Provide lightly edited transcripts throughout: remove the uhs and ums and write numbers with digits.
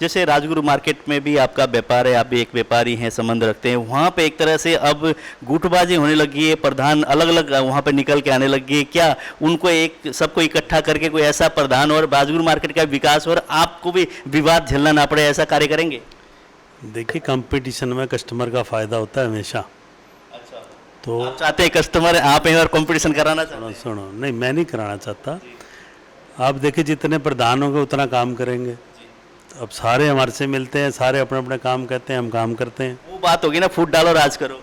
जैसे राजगुरु मार्केट में भी आपका व्यापार है, आप भी एक व्यापारी हैं, संबंध रखते हैं, वहाँ पे एक तरह से अब गुटबाजी होने लगी है, प्रधान अलग अलग वहाँ पे निकल के आने लगी है। क्या उनको एक सबको इकट्ठा करके कोई ऐसा प्रधान और राजगुरु मार्केट का विकास और आपको भी विवाद झेलना ना पड़े, ऐसा कार्य करेंगे? देखिए, कंपटीशन में कस्टमर का फ़ायदा होता है हमेशा। अच्छा, तो आप चाहते हैं कस्टमर आप हैं और कंपटीशन कराना चाहते सुनो हैं? सुनो, नहीं मैं नहीं कराना चाहता। आप देखिए, जितने प्रधान होंगे उतना काम करेंगे। अब सारे हमारे से मिलते हैं, सारे अपने अपने काम कहते हैं, हम काम करते हैं। वो बात होगी ना, फूट डालो राज करो।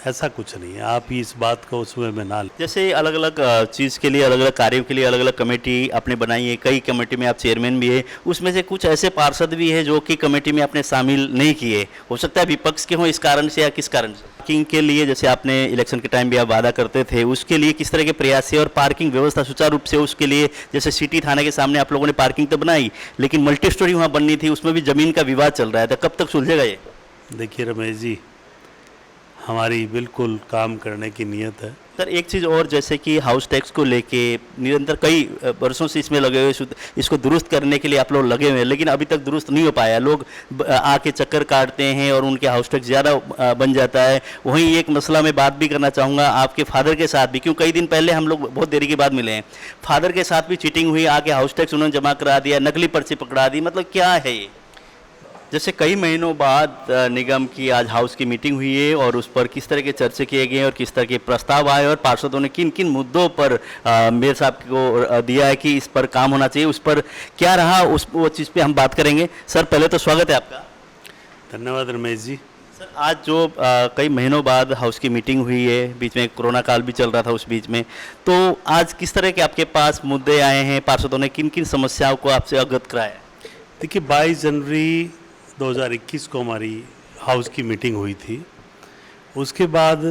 ऐसा कुछ नहीं है, आप इस बात को उसमें में ना लें। जैसे अलग अलग चीज़ के लिए, अलग अलग कार्यों के लिए अलग अलग कमेटी आपने बनाई है, कई कमेटी में आप चेयरमैन भी है, उसमें से कुछ ऐसे पार्षद भी है जो कि कमेटी में आपने शामिल नहीं किए, हो सकता है विपक्ष के हों इस कारण से या किस कारण से? पार्किंग के लिए जैसे आपने इलेक्शन के टाइम भी आप वादा करते थे, उसके लिए किस तरह के प्रयास है और पार्किंग व्यवस्था सुचारू रूप से उसके लिए, जैसे सिटी थाने के सामने आप लोगों ने पार्किंग तो बनाई, लेकिन मल्टी स्टोरी वहाँ बननी थी, उसमें भी ज़मीन का विवाद चल रहा है, तो कब तक सुलझेगा ये? देखिए रमेश जी, हमारी बिल्कुल काम करने की नीयत है। सर एक चीज़ और, जैसे कि हाउस टैक्स को लेके निरंतर कई वर्षों से इसमें लगे हुए, इसको दुरुस्त करने के लिए आप लोग लगे हुए हैं, लेकिन अभी तक दुरुस्त नहीं हो पाया। लोग आके चक्कर काटते हैं और उनके हाउस टैक्स ज़्यादा बन जाता है। वहीं एक मसला मैं बात भी करना चाहूँगा आपके फादर के साथ भी, क्यों कई दिन पहले हम लोग बहुत देरी के बाद मिले हैं, फादर के साथ भी चीटिंग हुई, आके हाउस टैक्स उन्होंने जमा करा दिया, नकली पर्ची पकड़ा दी, मतलब क्या है ये? जैसे कई महीनों बाद निगम की आज हाउस की मीटिंग हुई है और उस पर किस तरह के चर्चे किए गए और किस तरह के प्रस्ताव आए और पार्षदों ने किन किन मुद्दों पर मेयर साहब को दिया है कि इस पर काम होना चाहिए, उस पर क्या रहा, उस वो चीज़ पे हम बात करेंगे। सर पहले तो स्वागत है आपका। धन्यवाद रमेश जी। सर आज जो कई महीनों बाद हाउस की मीटिंग हुई है, बीच में कोरोना काल भी चल रहा था उस बीच में, तो आज किस तरह के आपके पास मुद्दे आए हैं, पार्षदों ने किन किन समस्याओं को आपसे अवगत कराया? देखिए, 22 जनवरी 2021 को हमारी हाउस की मीटिंग हुई थी। उसके बाद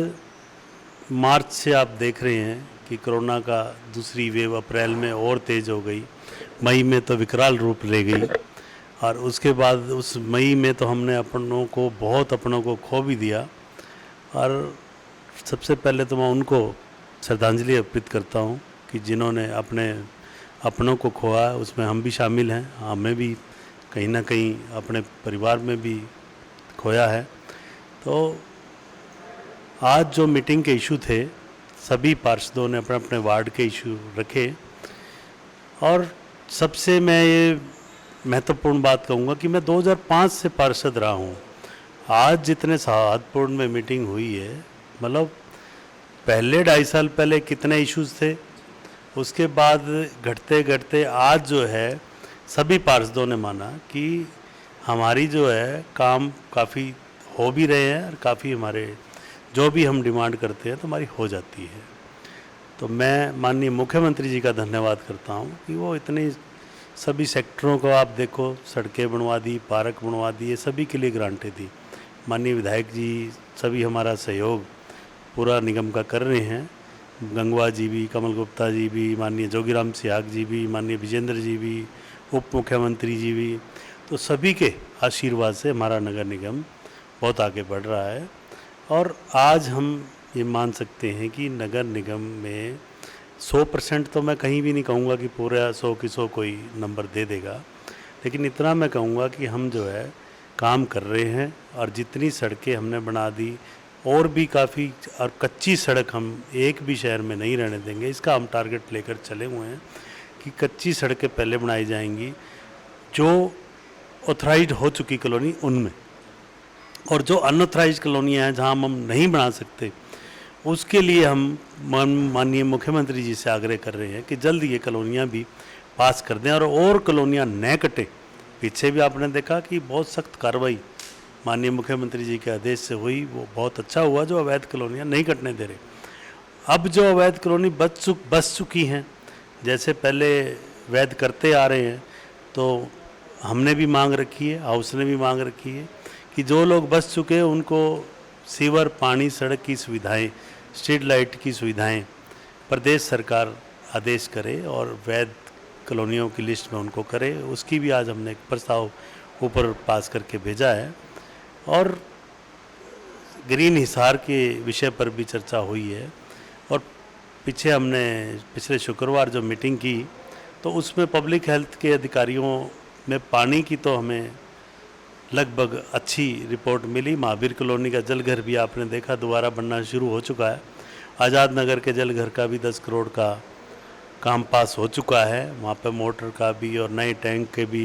मार्च से आप देख रहे हैं कि कोरोना का दूसरी वेव अप्रैल में और तेज़ हो गई, मई में तो विकराल रूप ले गई, और उसके बाद उस मई में तो हमने अपनों को खो भी दिया। और सबसे पहले तो मैं उनको श्रद्धांजलि अर्पित करता हूँ कि जिन्होंने अपनों को खोया, उसमें हम भी शामिल हैं। हमें भी कहीं ना कहीं अपने परिवार में भी खोया है। तो आज जो मीटिंग के इशू थे, सभी पार्षदों ने अपने अपने वार्ड के इशू रखे, और सबसे मैं ये महत्वपूर्ण बात कहूँगा कि मैं 2005 से पार्षद रहा हूँ। आज जितने सौहार्दपूर्ण में मीटिंग हुई है, मतलब पहले 2.5 साल पहले कितने इश्यूज थे, उसके बाद घटते घटते आज जो है सभी पार्षदों ने माना कि हमारी जो है काम काफ़ी हो भी रहे हैं और काफ़ी हमारे जो भी हम डिमांड करते हैं तो हमारी हो जाती है। तो मैं माननीय मुख्यमंत्री जी का धन्यवाद करता हूं कि वो इतने सभी सेक्टरों को, आप देखो, सड़कें बनवा दी, पार्क बनवा दिए, सभी के लिए ग्रांटें दी। माननीय विधायक जी सभी हमारा सहयोग पूरा निगम का कर रहे हैं। गंगवा जी भी, कमल गुप्ता जी भी, माननीय जोगीराम सियाग जी भी, माननीय विजेंद्र जी भी, उप मुख्यमंत्री जी भी, तो सभी के आशीर्वाद से हमारा नगर निगम बहुत आगे बढ़ रहा है। और आज हम ये मान सकते हैं कि नगर निगम में 100% तो मैं कहीं भी नहीं कहूँगा कि पूरा 100 की 100 कोई नंबर दे देगा, लेकिन इतना मैं कहूँगा कि हम जो है काम कर रहे हैं, और जितनी सड़कें हमने बना दी और भी काफ़ी, और कच्ची सड़क हम एक भी शहर में नहीं रहने देंगे, इसका हम टारगेट लेकर चले हुए हैं कि कच्ची सड़कें पहले बनाई जाएंगी जो ऑथराइज्ड हो चुकी कॉलोनी उनमें, और जो अनऑथराइज्ड कॉलोनियाँ हैं जहाँ हम नहीं बना सकते, उसके लिए हम माननीय मुख्यमंत्री जी से आग्रह कर रहे हैं कि जल्द ये कॉलोनियाँ भी पास कर दें और कॉलोनियाँ न कटें। पीछे भी आपने देखा कि बहुत सख्त कार्रवाई माननीय मुख्यमंत्री जी के आदेश से हुई, वो बहुत अच्छा हुआ, जो अवैध कॉलोनियाँ नहीं कटने दे रहे। अब जो अवैध कॉलोनी बस चुकी हैं, जैसे पहले वैध करते आ रहे हैं, तो हमने भी मांग रखी है, हाउस ने भी मांग रखी है कि जो लोग बस चुके हैं उनको सीवर, पानी, सड़क की सुविधाएं, स्ट्रीट लाइट की सुविधाएं प्रदेश सरकार आदेश करे और वैध कॉलोनियों की लिस्ट में उनको करे। उसकी भी आज हमने एक प्रस्ताव ऊपर पास करके भेजा है। और ग्रीन हिसार के विषय पर भी चर्चा हुई है, और पिछले शुक्रवार जो मीटिंग की तो उसमें पब्लिक हेल्थ के अधिकारियों में पानी की तो हमें लगभग अच्छी रिपोर्ट मिली। महावीर कॉलोनी का जलघर भी आपने देखा दोबारा बनना शुरू हो चुका है। आज़ाद नगर के जलघर का भी 10 करोड़ का काम पास हो चुका है। वहाँ पे मोटर का भी और नए टैंक के भी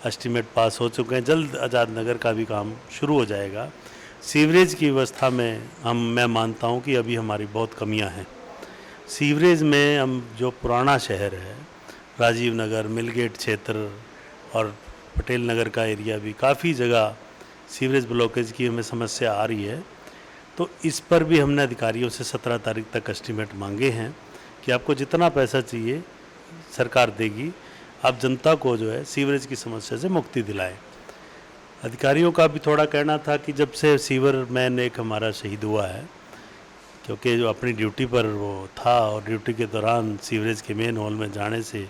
एस्टीमेट पास हो चुके हैं। जल्द आज़ाद नगर का भी काम शुरू हो जाएगा। सीवरेज की व्यवस्था में मैं मानता हूँ कि अभी हमारी बहुत कमियाँ हैं। सीवरेज में हम जो पुराना शहर है, राजीव नगर, मिलगेट क्षेत्र और पटेल नगर का एरिया भी काफ़ी जगह सीवरेज ब्लॉकेज की हमें समस्या आ रही है। तो इस पर भी हमने अधिकारियों से 17 तारीख तक एस्टीमेट मांगे हैं कि आपको जितना पैसा चाहिए सरकार देगी, आप जनता को जो है सीवरेज की समस्या से मुक्ति दिलाएं। अधिकारियों का भी थोड़ा कहना था कि जब से सीवर मैन एक हमारा शहीद हुआ है, क्योंकि जो अपनी ड्यूटी पर वो था और ड्यूटी के दौरान सीवरेज के मेन हॉल में जाने से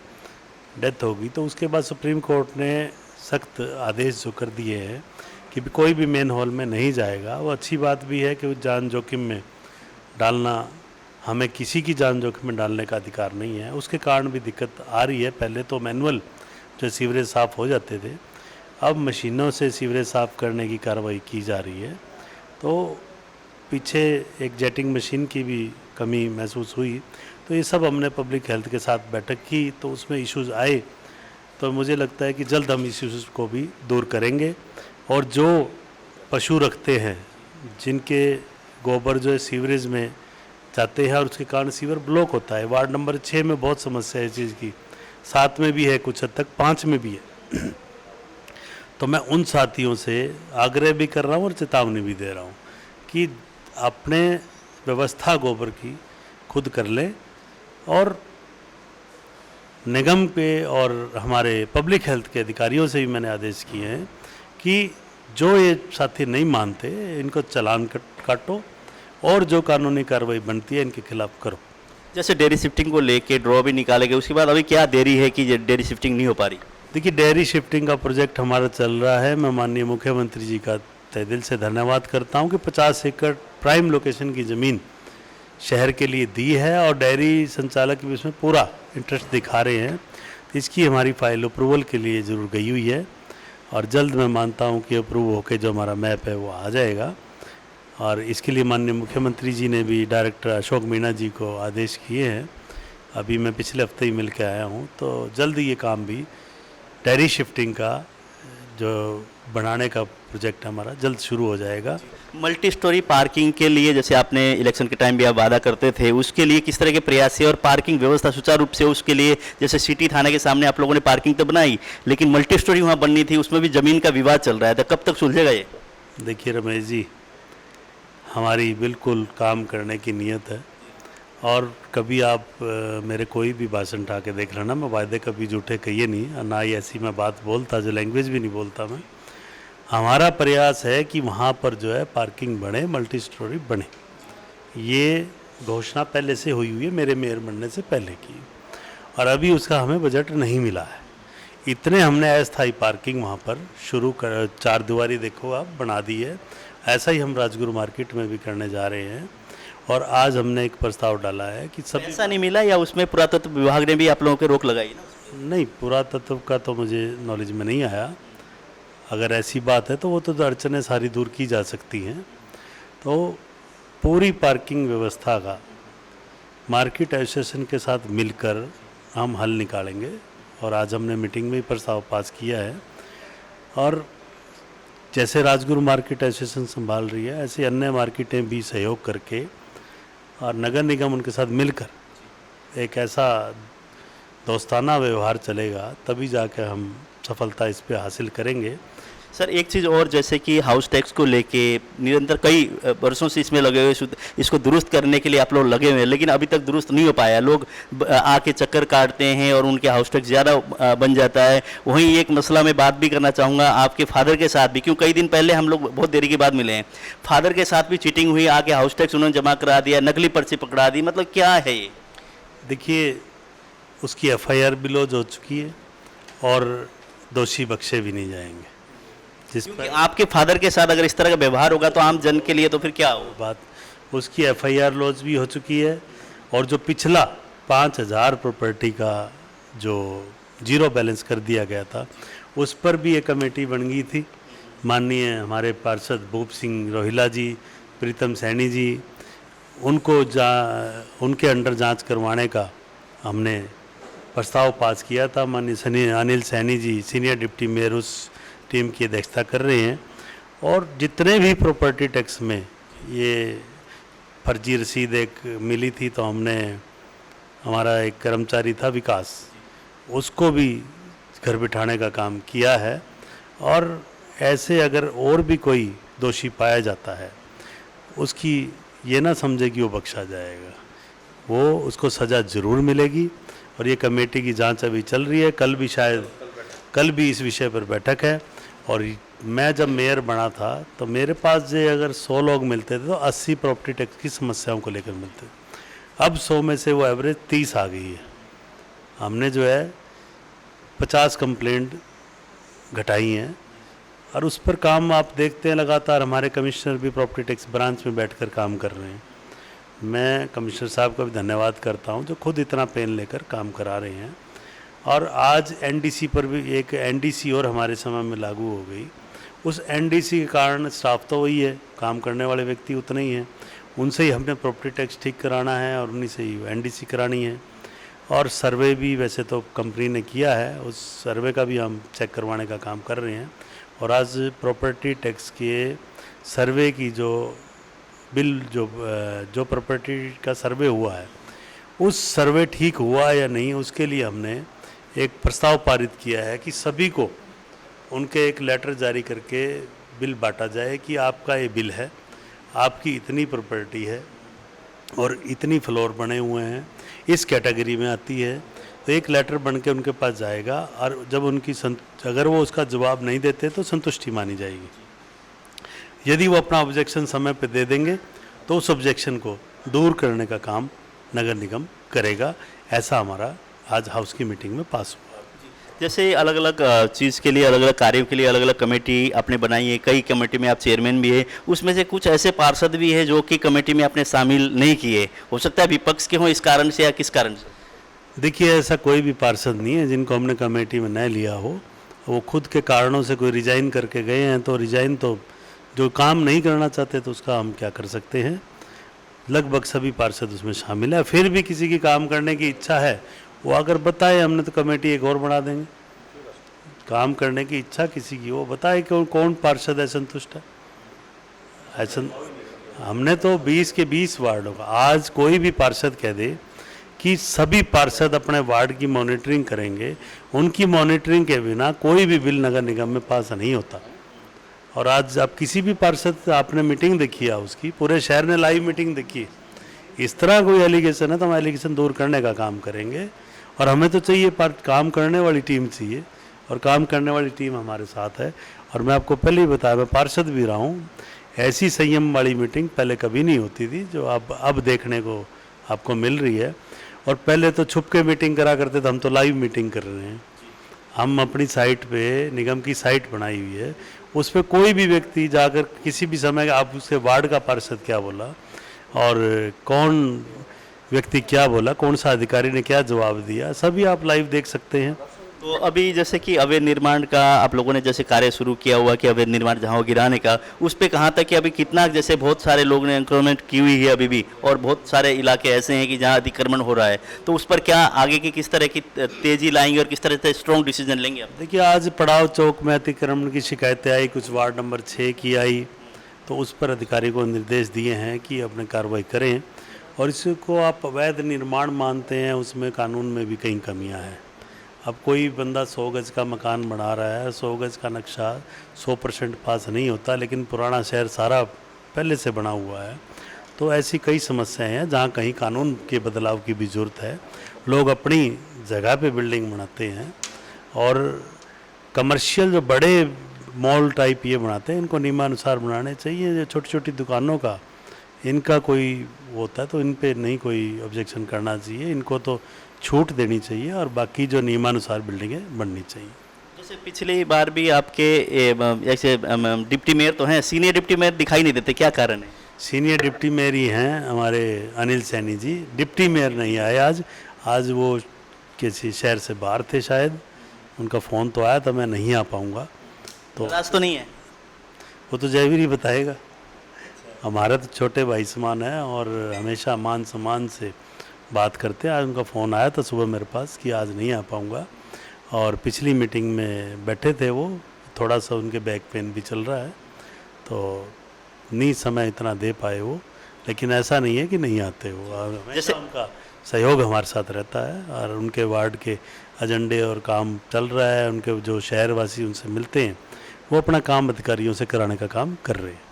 डेथ हो गई, तो उसके बाद सुप्रीम कोर्ट ने सख्त आदेश जो कर दिए हैं कि कोई भी मेन हॉल में नहीं जाएगा। वो अच्छी बात भी है कि जान जोखिम में डालना, हमें किसी की जान जोखिम में डालने का अधिकार नहीं है। उसके कारण भी दिक्कत आ रही है। पहले तो मैनुअल जो सीवरेज साफ़ हो जाते थे, अब मशीनों से सीवरेज साफ़ करने की कार्रवाई की जा रही है। तो पीछे एक जेटिंग मशीन की भी कमी महसूस हुई। तो ये सब हमने पब्लिक हेल्थ के साथ बैठक की, तो उसमें इश्यूज़ आए। तो मुझे लगता है कि जल्द हम इस इश्यूज़ को भी दूर करेंगे। और जो पशु रखते हैं, जिनके गोबर जो है सीवरेज में जाते हैं और उसके कारण सीवर ब्लॉक होता है। वार्ड नंबर 6 में बहुत समस्या है इस चीज़ की, 7 में भी है, कुछ हद तक 5 में भी है। तो मैं उन साथियों से आग्रह भी कर रहा हूँ और चेतावनी भी दे रहा हूँ कि अपने व्यवस्था गोबर की खुद कर लें। और निगम पे और हमारे पब्लिक हेल्थ के अधिकारियों से भी मैंने आदेश किए हैं कि जो ये साथी नहीं मानते इनको चालान काटो और जो कानूनी कार्रवाई बनती है इनके खिलाफ करो। जैसे डेयरी शिफ्टिंग को लेके ड्रॉ भी निकाले गए, उसके बाद अभी क्या देरी है कि डेयरी शिफ्टिंग नहीं हो पा रही? देखिए, डेयरी शिफ्टिंग का प्रोजेक्ट हमारा चल रहा है। मैं माननीय मुख्यमंत्री जी का तहे दिल से धन्यवाद करता हूं कि 50 एकड़ प्राइम लोकेशन की ज़मीन शहर के लिए दी है और डेयरी संचालक भी इसमें पूरा इंटरेस्ट दिखा रहे हैं। तो इसकी हमारी फाइल अप्रूवल के लिए ज़रूर गई हुई है और जल्द मैं मानता हूं कि अप्रूव होकर जो हमारा मैप है वो आ जाएगा। और इसके लिए माननीय मुख्यमंत्री जी ने भी डायरेक्टर अशोक मीणा जी को आदेश किए हैं। अभी मैं पिछले हफ्ते ही मिल के आया हूं, तो जल्द ये काम भी डेयरी शिफ्टिंग का जो बनाने का प्रोजेक्ट हमारा जल्द शुरू हो जाएगा। मल्टी स्टोरी पार्किंग के लिए जैसे आपने इलेक्शन के टाइम भी आप वादा करते थे, उसके लिए किस तरह के प्रयास है और पार्किंग व्यवस्था सुचारू रूप से उसके लिए, जैसे सिटी थाने के सामने आप लोगों ने पार्किंग तो बनाई, लेकिन मल्टी स्टोरी वहाँ बननी थी, उसमें भी ज़मीन का विवाद चल रहा है, तो कब तक सुलझेगा ये? देखिए रमेश जी, हमारी बिल्कुल काम करने की नीयत है और कभी आप मेरे कोई भी भाषण उठा के देख लेना, मैं वायदे कभी झूठे कहिए नहीं और ना ही ऐसी मैं बात बोलता, जो लैंग्वेज भी नहीं बोलता मैं। हमारा प्रयास है कि वहाँ पर जो है पार्किंग बने, मल्टी स्टोरी बने। ये घोषणा पहले से हुई है, मेरे मेयर बनने से पहले की, और अभी उसका हमें बजट नहीं मिला है। इतने हमने अस्थायी पार्किंग वहाँ पर शुरू कर, 4 दीवारी देखो आप बना दी है। ऐसा ही हम राजगुरु मार्केट में भी करने जा रहे हैं और आज हमने एक प्रस्ताव डाला है कि सब ऐसा नहीं मिला या उसमें पुरातत्व विभाग ने भी आप लोगों के रोक लगाई ना? नहीं, पुरातत्व का तो मुझे नॉलेज में नहीं आया। अगर ऐसी बात है तो वो तो अड़चनें सारी दूर की जा सकती हैं। तो पूरी पार्किंग व्यवस्था का मार्केट एसोसिएशन के साथ मिलकर हम हल निकालेंगे और आज हमने मीटिंग में ही प्रस्ताव पास किया है। और जैसे राजगुरु मार्केट एसोसिएशन संभाल रही है, ऐसे अन्य मार्केटें भी सहयोग करके और नगर निगम उनके साथ मिलकर एक ऐसा दोस्ताना व्यवहार चलेगा, तभी जाकर हम सफलता इस पे हासिल करेंगे। सर एक चीज़ और, जैसे कि हाउस टैक्स को लेके निरंतर कई वर्षों से इसमें लगे हुए, इसको दुरुस्त करने के लिए आप लोग लगे हुए हैं, लेकिन अभी तक दुरुस्त नहीं हो पाया। लोग आके चक्कर काटते हैं और उनके हाउस टैक्स ज़्यादा बन जाता है। वहीं एक मसला मैं बात भी करना चाहूँगा आपके फादर के साथ भी, क्यों कई दिन पहले हम लोग बहुत देरी के बाद मिले हैं, फादर के साथ भी चीटिंग हुई, आके हाउस टैक्स उन्होंने जमा करा दिया, नकली पर्ची पकड़ा दी, मतलब क्या है ये? देखिए, उसकी FIR भी लॉन्च हो चुकी है और दोषी बख्शे भी नहीं जाएंगे। जिस पर आपके फादर के साथ अगर इस तरह का व्यवहार होगा तो आम जन के लिए तो फिर क्या हो बात, उसकी FIR लॉन्च भी हो चुकी है और जो पिछला 5000 प्रॉपर्टी का जो जीरो बैलेंस कर दिया गया था, उस पर भी एक कमेटी बन गई थी। माननीय हमारे पार्षद भूप सिंह रोहिला जी, प्रीतम सैनी जी, उनके अंडर जांच करवाने का हमने प्रस्ताव पास किया था। माननीय Anil Saini ji senior deputy mayor उस टीम की अध्यक्षता कर रहे हैं। और जितने भी प्रॉपर्टी टैक्स में ये फर्जी रसीद एक मिली थी, तो हमने, हमारा एक कर्मचारी था विकास, उसको भी घर बिठाने का काम किया है। और ऐसे अगर और भी कोई दोषी पाया जाता है, उसकी ये ना समझे कि वो बख्शा जाएगा, वो उसको सज़ा ज़रूर मिलेगी। और ये कमेटी की जांच अभी चल रही है। कल भी इस विषय पर बैठक है। और मैं जब मेयर बना था तो मेरे पास जो अगर 100 लोग मिलते थे तो 80 प्रॉपर्टी टैक्स की समस्याओं को लेकर मिलते थे। अब 100 में से वो एवरेज 30 आ गई है। हमने जो है 50 कंप्लेंट घटाई हैं। और उस पर काम आप देखते हैं, लगातार हमारे कमिश्नर भी प्रॉपर्टी टैक्स ब्रांच में बैठकर काम कर रहे हैं। मैं कमिश्नर साहब का भी धन्यवाद करता हूं जो खुद इतना पेन लेकर काम करा रहे हैं। और आज एनडीसी पर भी एक एनडीसी और हमारे समय में लागू हो गई। उस एनडीसी के कारण स्टाफ तो वही है, काम करने वाले व्यक्ति उतने ही हैं, उनसे ही हमने प्रॉपर्टी टैक्स ठीक कराना है और उन्हीं से ही एनडीसी करानी है। और सर्वे भी वैसे तो कंपनी ने किया है, उस सर्वे का भी हम चेक करवाने का काम कर रहे हैं। और आज प्रॉपर्टी टैक्स के सर्वे की जो बिल जो प्रॉपर्टी का सर्वे हुआ है, उस सर्वे ठीक हुआ या नहीं, उसके लिए हमने एक प्रस्ताव पारित किया है कि सभी को उनके एक लेटर जारी करके बिल बांटा जाए कि आपका ये बिल है, आपकी इतनी प्रॉपर्टी है और इतनी फ्लोर बने हुए हैं, इस कैटेगरी में आती है। तो एक लेटर बन के उनके पास जाएगा और जब अगर वो उसका जवाब नहीं देते तो संतुष्टि मानी जाएगी। यदि वो अपना ऑब्जेक्शन समय पे दे देंगे तो उस ऑब्जेक्शन को दूर करने का काम नगर निगम करेगा। ऐसा हमारा आज हाउस की मीटिंग में पास हुआ। जैसे अलग अलग चीज़ के लिए, अलग अलग कार्यों के लिए अलग अलग कमेटी आपने बनाई है, कई कमेटी में आप चेयरमैन भी है, उसमें से कुछ ऐसे पार्षद भी है जो कि कमेटी में आपने शामिल नहीं किए, हो सकता है विपक्ष के हों इस कारण से या किस कारण से? देखिए, ऐसा कोई भी पार्षद नहीं है जिनको हमने कमेटी में न लिया हो। वो खुद के कारणों से कोई रिजाइन करके गए हैं, तो रिजाइन तो जो काम नहीं करना चाहते तो उसका हम क्या कर सकते हैं। लगभग सभी पार्षद उसमें शामिल है। फिर भी किसी की काम करने की इच्छा है, वो अगर बताए, हमने तो कमेटी एक और बना देंगे। काम करने की इच्छा किसी की, वो बताए कि कौन पार्षद है संतुष्ट है। ऐसा हमने तो 20 के 20 वार्डों का, आज कोई भी पार्षद कह दे कि सभी पार्षद अपने वार्ड की मॉनिटरिंग करेंगे, उनकी मॉनिटरिंग के बिना कोई भी बिल नगर निगम में पास नहीं होता। और आज आप किसी भी पार्षद, आपने मीटिंग देखी है उसकी, पूरे शहर ने लाइव मीटिंग देखी। इस तरह कोई एलिगेशन है तो हम एलिगेशन दूर करने का काम करेंगे। और हमें तो चाहिए काम करने वाली टीम चाहिए, और काम करने वाली टीम हमारे साथ है। और मैं आपको पहले ही बताया, मैं पार्षद भी रहा हूँ, ऐसी संयम वाली मीटिंग पहले कभी नहीं होती थी जो अब देखने को आपको मिल रही है। और पहले तो छुप के मीटिंग करा करते थे, हम तो लाइव मीटिंग कर रहे हैं। हम अपनी साइट पे, निगम की साइट बनाई हुई है, उस पर कोई भी व्यक्ति जाकर किसी भी समय आप उसके वार्ड का पार्षद क्या बोला और कौन व्यक्ति क्या बोला, कौन सा अधिकारी ने क्या जवाब दिया, सभी आप लाइव देख सकते हैं। तो अभी जैसे कि अवैध निर्माण का आप लोगों ने जैसे कार्य शुरू किया हुआ कि अवैध निर्माण जहाँ गिराने का, उस पे कहाँ तक कि अभी कितना, जैसे बहुत सारे लोग ने इंक्रोमेंट की हुई है अभी भी, और बहुत सारे इलाके ऐसे हैं कि जहाँ अतिक्रमण हो रहा है, तो उस पर क्या आगे की किस तरह की तेजी लाएंगे और किस तरह से स्ट्रॉन्ग डिसीजन लेंगे आप? देखिए, आज पड़ाव चौक में अतिक्रमण की शिकायतें आई, कुछ वार्ड नंबर 6 की आई, तो उस पर अधिकारी को निर्देश दिए हैं कि अपने कार्रवाई करें। और इसको आप अवैध निर्माण मानते हैं, उसमें कानून में भी कई कमियां हैं। अब कोई बंदा 100 गज का मकान बना रहा है, 100 गज का नक्शा 100% पास नहीं होता, लेकिन पुराना शहर सारा पहले से बना हुआ है। तो ऐसी कई समस्याएं हैं जहां कहीं कानून के बदलाव की भी ज़रूरत है। लोग अपनी जगह पे बिल्डिंग बनाते हैं, और कमर्शियल जो बड़े मॉल टाइप ये बनाते हैं, इनको नियमानुसार बनाने चाहिए। जो छोटी छोटी दुकानों का इनका कोई होता है तो इन पे नहीं कोई ऑब्जेक्शन करना चाहिए, इनको तो छूट देनी चाहिए, और बाकी जो नियमानुसार बिल्डिंगें बननी चाहिए। जैसे पिछली बार भी आपके ऐसे डिप्टी मेयर तो हैं, सीनियर डिप्टी मेयर दिखाई नहीं देते, क्या कारण है? सीनियर डिप्टी मेयर ही हैं हमारे अनिल सैनी जी, डिप्टी मेयर नहीं आए आज वो किसी शहर से बाहर थे शायद, उनका फ़ोन तो आया था, मैं नहीं आ पाऊँगा। तो नाराज तो नहीं है? वो तो जयवीर ही बताएगा। हमारे तो छोटे भाई समान है और हमेशा मान सम्मान से बात करते हैं। आज उनका फ़ोन आया था सुबह मेरे पास कि आज नहीं आ पाऊँगा, और पिछली मीटिंग में बैठे थे वो, थोड़ा सा उनके बैक पेन भी चल रहा है, तो नहीं समय इतना दे पाए वो। लेकिन ऐसा नहीं है कि नहीं आते वो, और जैसे उनका सहयोग हमारे साथ रहता है, और उनके वार्ड के एजेंडे और काम चल रहा है। उनके जो शहरवासी उनसे मिलते हैं, वो अपना काम अधिकारियों से कराने का काम कर रहे हैं।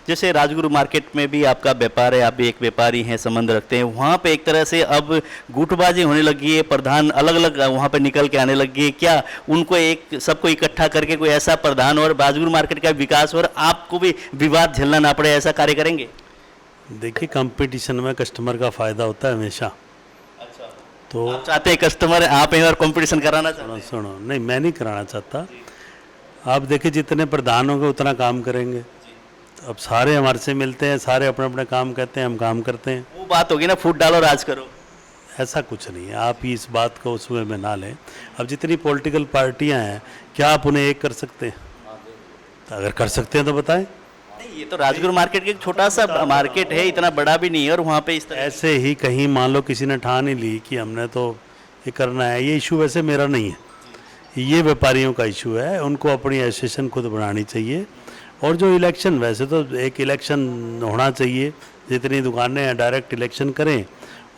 जैसे राजगुरु मार्केट में भी आपका व्यापार है, आप भी एक व्यापारी हैं, संबंध रखते हैं, वहाँ पे एक तरह से अब गुटबाजी होने लगी है, प्रधान अलग अलग वहाँ पे निकल के आने लगी है। क्या उनको एक सबको इकट्ठा करके कोई ऐसा प्रधान और राजगुरु मार्केट का विकास और आपको भी विवाद झेलना ना पड़े, ऐसा कार्य करेंगे? देखिए, कंपटीशन में कस्टमर का फ़ायदा होता है हमेशा। अच्छा, तो आप चाहते हैं कस्टमर आप हैं और कंपटीशन कराना चाहते हैं? सुनो, नहीं मैं नहीं कराना चाहता। आप देखिए, जितने प्रधान होंगे उतना काम करेंगे। अब सारे हमारे से मिलते हैं, सारे अपने अपने काम कहते हैं, हम काम करते हैं। वो बात होगी ना, फूट डालो राज करो। ऐसा कुछ नहीं है, आप ही इस बात को उस वे में ना लें। अब जितनी पॉलिटिकल पार्टियां हैं, क्या आप उन्हें एक कर सकते हैं? तो अगर कर सकते हैं तो बताएं। नहीं, ये तो राजगुरु मार्केट के एक छोटा सा मार्केट है, इतना बड़ा भी नहीं है, और वहाँ पे इस तरह ऐसे ही कहीं मान लो किसी ने ठान ही ली कि हमने तो ये करना है, ये इशू वैसे मेरा नहीं है, ये व्यापारियों का इशू है। उनको अपनी एसोसिएशन खुद बनानी चाहिए। और जो इलेक्शन, वैसे तो एक इलेक्शन होना चाहिए, जितनी दुकानें हैं डायरेक्ट इलेक्शन करें,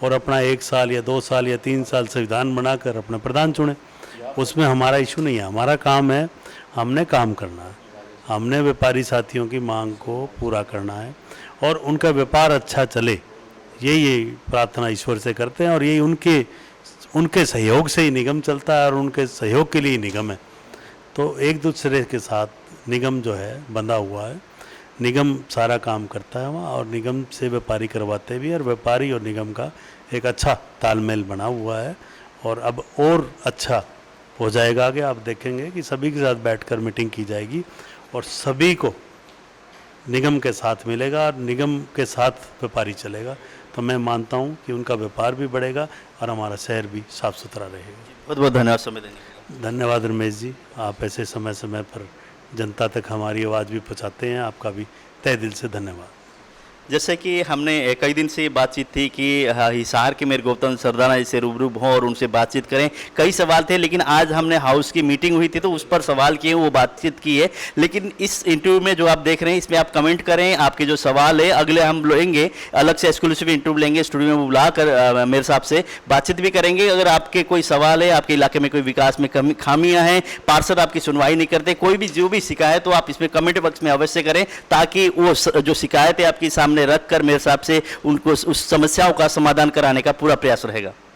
और अपना 1 साल या 2 साल या 3 साल संविधान बनाकर अपना प्रधान चुनें। उसमें हमारा इशू नहीं है। हमारा काम है, हमने काम करना है, हमने व्यापारी साथियों की मांग को पूरा करना है, और उनका व्यापार अच्छा चले, यही प्रार्थना ईश्वर से करते हैं। और यही उनके सहयोग से ही निगम चलता है, और उनके सहयोग के लिए निगम है। तो एक दूसरे के साथ निगम जो है बंधा हुआ है, निगम सारा काम करता है वहाँ, और निगम से व्यापारी करवाते भी, और व्यापारी और निगम का एक अच्छा तालमेल बना हुआ है। और अब और अच्छा हो जाएगा आगे, आप देखेंगे कि सभी के साथ बैठकर मीटिंग की जाएगी, और सभी को निगम के साथ मिलेगा, और निगम के साथ व्यापारी चलेगा। तो मैं मानता हूँ कि उनका व्यापार भी बढ़ेगा, और हमारा शहर भी साफ सुथरा रहेगा। बहुत बहुत धन्यवाद समय देने के लिए। धन्यवाद रमेश जी, आप ऐसे समय समय पर जनता तक हमारी आवाज़ भी पहुंचाते हैं, आपका भी तहे दिल से धन्यवाद। जैसे कि हमने कई दिन से बातचीत थी कि हिसार के मेरे गौतम सरदाना जी से रूबरू हों और उनसे बातचीत करें। कई सवाल थे, लेकिन आज हमने हाउस की मीटिंग हुई थी तो उस पर सवाल किए, वो बातचीत की है। लेकिन इस इंटरव्यू में जो आप देख रहे हैं, इसमें आप कमेंट करें, आपके जो सवाल है अगले हम लेंगे, अलग से एक्सक्लूसिव इंटरव्यू लेंगे, स्टूडियो में बुला कर मेरे साहब से बातचीत भी करेंगे। अगर आपके कोई सवाल है, आपके इलाके में कोई विकास में खामियाँ हैं, पार्षद आपकी सुनवाई नहीं करते, कोई भी जो भी शिकायत हो, आप इसमें कमेंट बॉक्स में अवश्य करें, ताकि वो जो शिकायत है आपकी सामने रख कर मेरे हिसाब से उनको उस समस्याओं का समाधान कराने का पूरा प्रयास रहेगा।